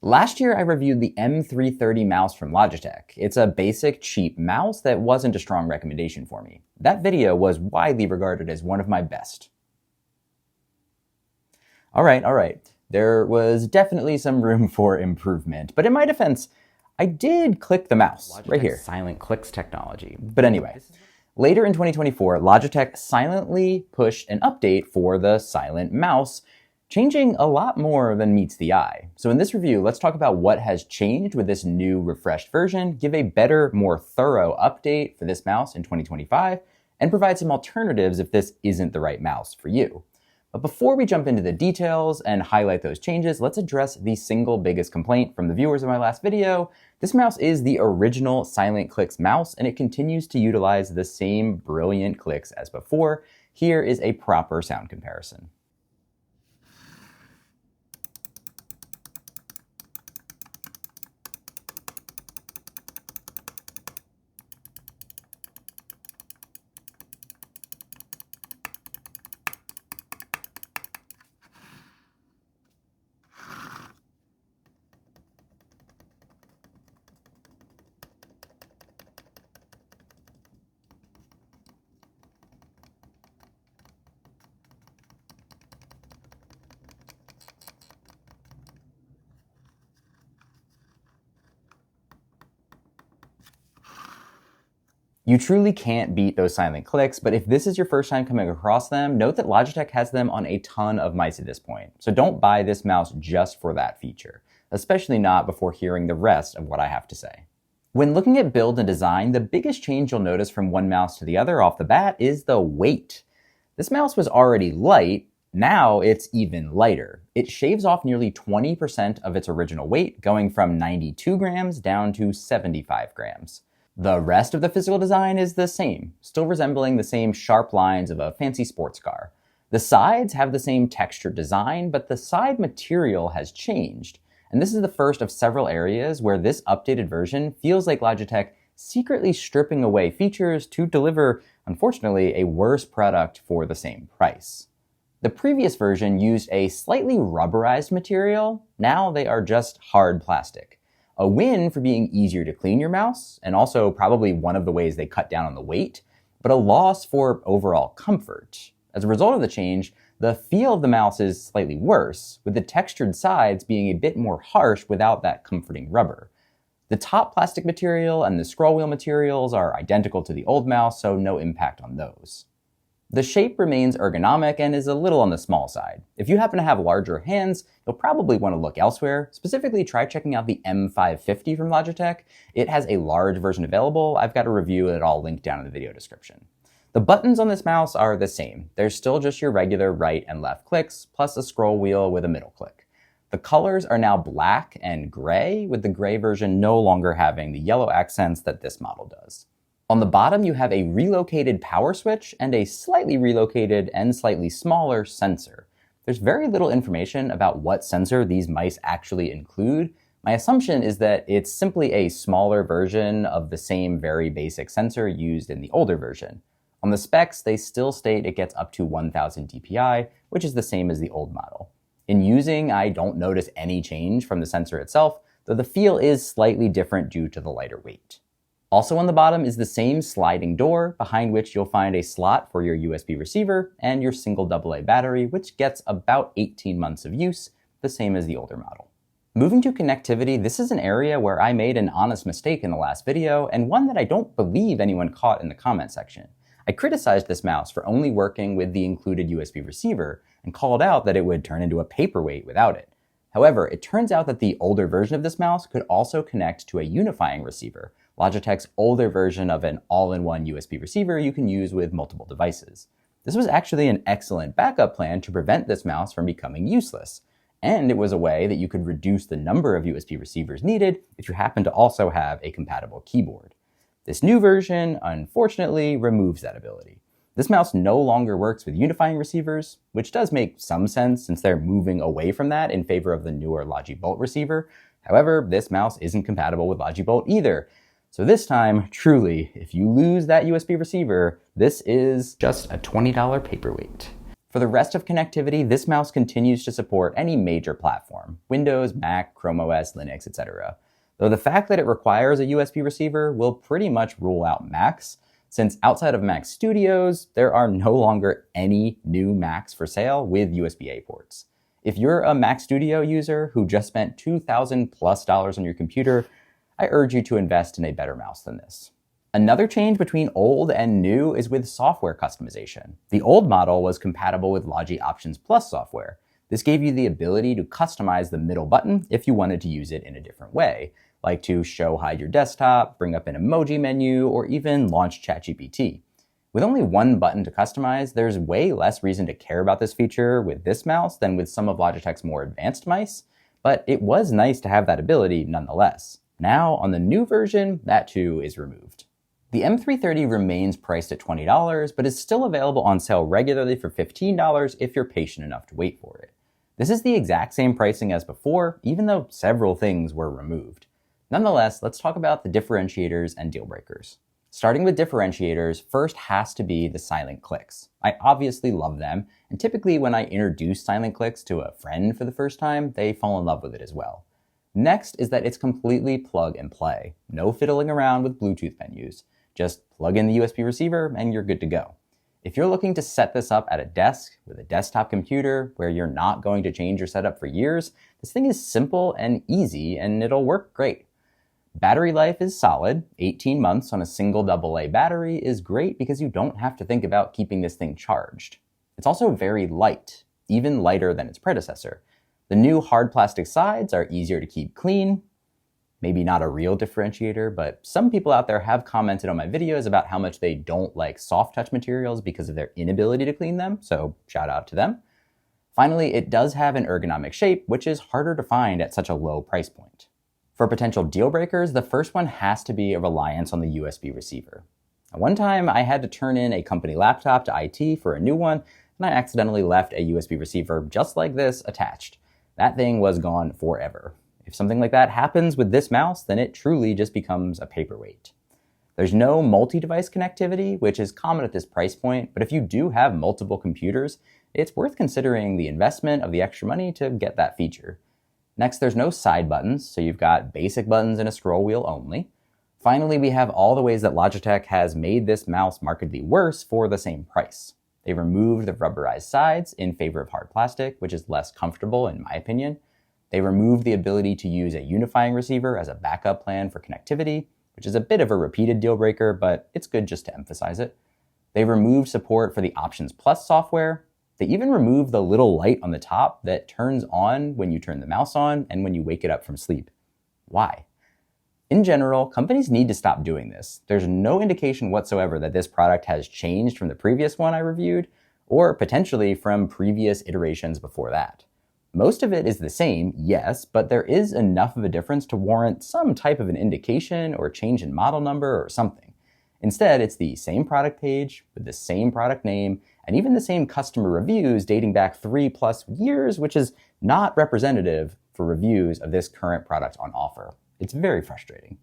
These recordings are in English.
Last year, I reviewed the M330 mouse from Logitech. It's a basic, cheap mouse that wasn't a strong recommendation for me. That video was widely regarded as one of my best. All right. There was definitely some room for improvement, but in my defense, I did click the mouse right here. Silent clicks technology. But anyway, later in 2024, Logitech silently pushed an update for the Silent Mouse, changing a lot more than meets the eye. So in this review, let's talk about what has changed with this new refreshed version, give a better, more thorough update for this mouse in 2025, and provide some alternatives if this isn't the right mouse for you. But before we jump into the details and highlight those changes, let's address the single biggest complaint from the viewers of my last video. This mouse is the original Silent Clicks mouse, and it continues to utilize the same brilliant clicks as before. Here is a proper sound comparison. You truly can't beat those silent clicks, but if this is your first time coming across them, note that Logitech has them on a ton of mice at this point. So don't buy this mouse just for that feature, especially not before hearing the rest of what I have to say. When looking at build and design, the biggest change you'll notice from one mouse to the other off the bat is the weight. This mouse was already light, now it's even lighter. It shaves off nearly 20% of its original weight, going from 92 grams down to 75 grams. The rest of the physical design is the same, still resembling the same sharp lines of a fancy sports car. The sides have the same textured design, but the side material has changed. And this is the first of several areas where this updated version feels like Logitech secretly stripping away features to deliver, unfortunately, a worse product for the same price. The previous version used a slightly rubberized material. Now they are just hard plastic. A win for being easier to clean your mouse, and also probably one of the ways they cut down on the weight, but a loss for overall comfort. As a result of the change, the feel of the mouse is slightly worse, with the textured sides being a bit more harsh without that comforting rubber. The top plastic material and the scroll wheel materials are identical to the old mouse, so no impact on those. The shape remains ergonomic and is a little on the small side. If you happen to have larger hands, you'll probably want to look elsewhere. Specifically, try checking out the M550 from Logitech. It has a large version available. I've got a review that I'll link down in the video description. The buttons on this mouse are the same. They're still just your regular right and left clicks, plus a scroll wheel with a middle click. The colors are now black and gray, with the gray version no longer having the yellow accents that this model does. On the bottom, you have a relocated power switch and a slightly relocated and slightly smaller sensor. There's very little information about what sensor these mice actually include. My assumption is that it's simply a smaller version of the same very basic sensor used in the older version. On the specs, they still state it gets up to 1000 dpi, which is the same as the old model. In using, I don't notice any change from the sensor itself, though the feel is slightly different due to the lighter weight. Also on the bottom is the same sliding door, behind which you'll find a slot for your USB receiver and your single AA battery, which gets about 18 months of use, the same as the older model. Moving to connectivity, this is an area where I made an honest mistake in the last video, and one that I don't believe anyone caught in the comment section. I criticized this mouse for only working with the included USB receiver, and called out that it would turn into a paperweight without it. However, it turns out that the older version of this mouse could also connect to a Unifying Receiver, Logitech's older version of an all-in-one USB receiver you can use with multiple devices. This was actually an excellent backup plan to prevent this mouse from becoming useless, and it was a way that you could reduce the number of USB receivers needed if you happen to also have a compatible keyboard. This new version, unfortunately, removes that ability. This mouse no longer works with unifying receivers, which does make some sense since they're moving away from that in favor of the newer Logibolt receiver. However, this mouse isn't compatible with Logibolt either. So this time, truly, if you lose that USB receiver, this is just a $20 paperweight. For the rest of connectivity, this mouse continues to support any major platform: Windows, Mac, Chrome OS, Linux, etc. Though the fact that it requires a USB receiver will pretty much rule out Macs, since outside of Mac Studios, there are no longer any new Macs for sale with USB-A ports. If you're a Mac Studio user who just spent $2,000+ on your computer, I urge you to invest in a better mouse than this. Another change between old and new is with software customization. The old model was compatible with Logi Options Plus software. This gave you the ability to customize the middle button if you wanted to use it in a different way, like to show hide your desktop, bring up an emoji menu, or even launch ChatGPT. With only one button to customize, there's way less reason to care about this feature with this mouse than with some of Logitech's more advanced mice, but it was nice to have that ability nonetheless. Now, on the new version, that too is removed. The M330 remains priced at $20, but is still available on sale regularly for $15 if you're patient enough to wait for it. This is the exact same pricing as before, even though several things were removed. Nonetheless, let's talk about the differentiators and deal breakers. Starting with differentiators, first has to be the silent clicks. I obviously love them, and typically when I introduce silent clicks to a friend for the first time, they fall in love with it as well. Next is that it's completely plug and play. No fiddling around with Bluetooth menus. Just plug in the USB receiver and you're good to go. If you're looking to set this up at a desk with a desktop computer where you're not going to change your setup for years, this thing is simple and easy and it'll work great. Battery life is solid. 18 months on a single AA battery is great because you don't have to think about keeping this thing charged. It's also very light, even lighter than its predecessor. The new hard plastic sides are easier to keep clean. Maybe not a real differentiator, but some people out there have commented on my videos about how much they don't like soft touch materials because of their inability to clean them, so shout out to them. Finally, it does have an ergonomic shape, which is harder to find at such a low price point. For potential deal breakers, the first one has to be a reliance on the USB receiver. At one time, I had to turn in a company laptop to IT for a new one, and I accidentally left a USB receiver just like this attached. That thing was gone forever. If something like that happens with this mouse, then it truly just becomes a paperweight. There's no multi-device connectivity, which is common at this price point, but if you do have multiple computers, it's worth considering the investment of the extra money to get that feature. Next, there's no side buttons, so you've got basic buttons and a scroll wheel only. Finally, we have all the ways that Logitech has made this mouse markedly worse for the same price. They removed the rubberized sides in favor of hard plastic, which is less comfortable in my opinion. They removed the ability to use a unifying receiver as a backup plan for connectivity, which is a bit of a repeated deal breaker, but it's good just to emphasize it. They removed support for the Options Plus software. They even removed the little light on the top that turns on when you turn the mouse on and when you wake it up from sleep. Why? In general, companies need to stop doing this. There's no indication whatsoever that this product has changed from the previous one I reviewed, or potentially from previous iterations before that. Most of it is the same, yes, but there is enough of a difference to warrant some type of an indication or change in model number or something. Instead, it's the same product page with the same product name and even the same customer reviews dating back 3+ years, which is not representative for reviews of this current product on offer. It's very frustrating.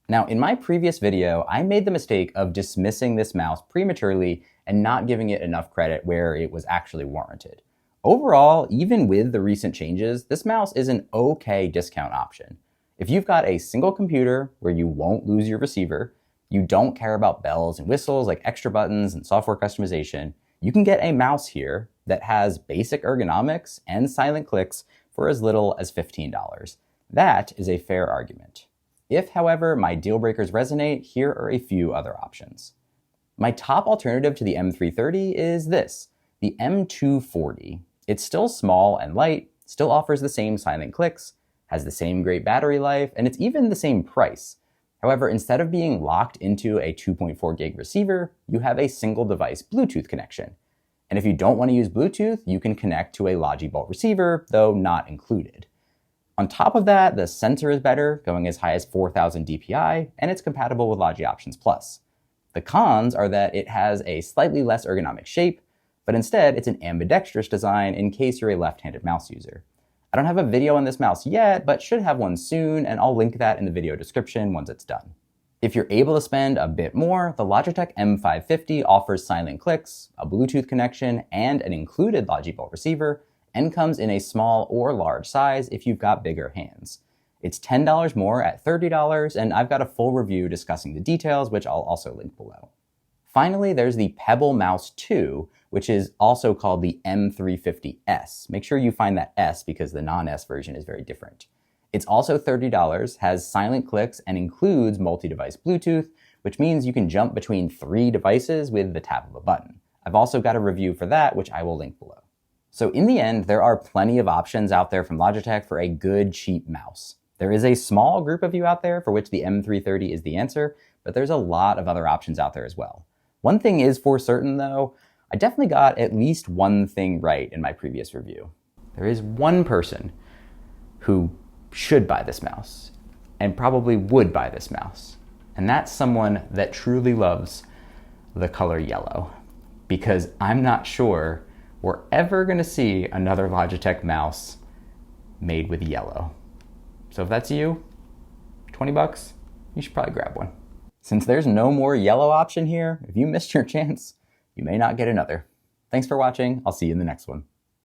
Now, in my previous video, I made the mistake of dismissing this mouse prematurely and not giving it enough credit where it was actually warranted. Overall, even with the recent changes, this mouse is an okay discount option. If you've got a single computer where you won't lose your receiver, you don't care about bells and whistles like extra buttons and software customization, you can get a mouse here that has basic ergonomics and silent clicks for as little as $15. That is a fair argument. If, however, my deal breakers resonate, here are a few other options. My top alternative to the M330 is this, the M240. It's still small and light, still offers the same silent clicks, has the same great battery life, and it's even the same price. However, instead of being locked into a 2.4 gig receiver, you have a single device Bluetooth connection. And if you don't want to use Bluetooth, you can connect to a Logibolt receiver, though not included. On top of that, the sensor is better, going as high as 4,000 dpi, and it's compatible with Logi Options Plus. The cons are that it has a slightly less ergonomic shape, but instead it's an ambidextrous design in case you're a left-handed mouse user. I don't have a video on this mouse yet, but should have one soon, and I'll link that in the video description once it's done. If you're able to spend a bit more, the Logitech M550 offers silent clicks, a Bluetooth connection, and an included Logitech receiver, and comes in a small or large size if you've got bigger hands. It's $10 more at $30, and I've got a full review discussing the details, which I'll also link below. Finally, there's the Pebble Mouse 2, which is also called the M350S. Make sure you find that S because the non-S version is very different. It's also $30, has silent clicks, and includes multi-device Bluetooth, which means you can jump between 3 devices with the tap of a button. I've also got a review for that, which I will link below. So in the end, there are plenty of options out there from Logitech for a good, cheap mouse. There is a small group of you out there for which the M330 is the answer, but there's a lot of other options out there as well. One thing is for certain though, I definitely got at least one thing right in my previous review. There is one person who should buy this mouse and probably would buy this mouse. And that's someone that truly loves the color yellow, because I'm not sure we're ever gonna see another Logitech mouse made with yellow. So if that's you, 20 bucks, you should probably grab one. Since there's no more yellow option here, if you missed your chance, you may not get another. Thanks for watching. I'll see you in the next one.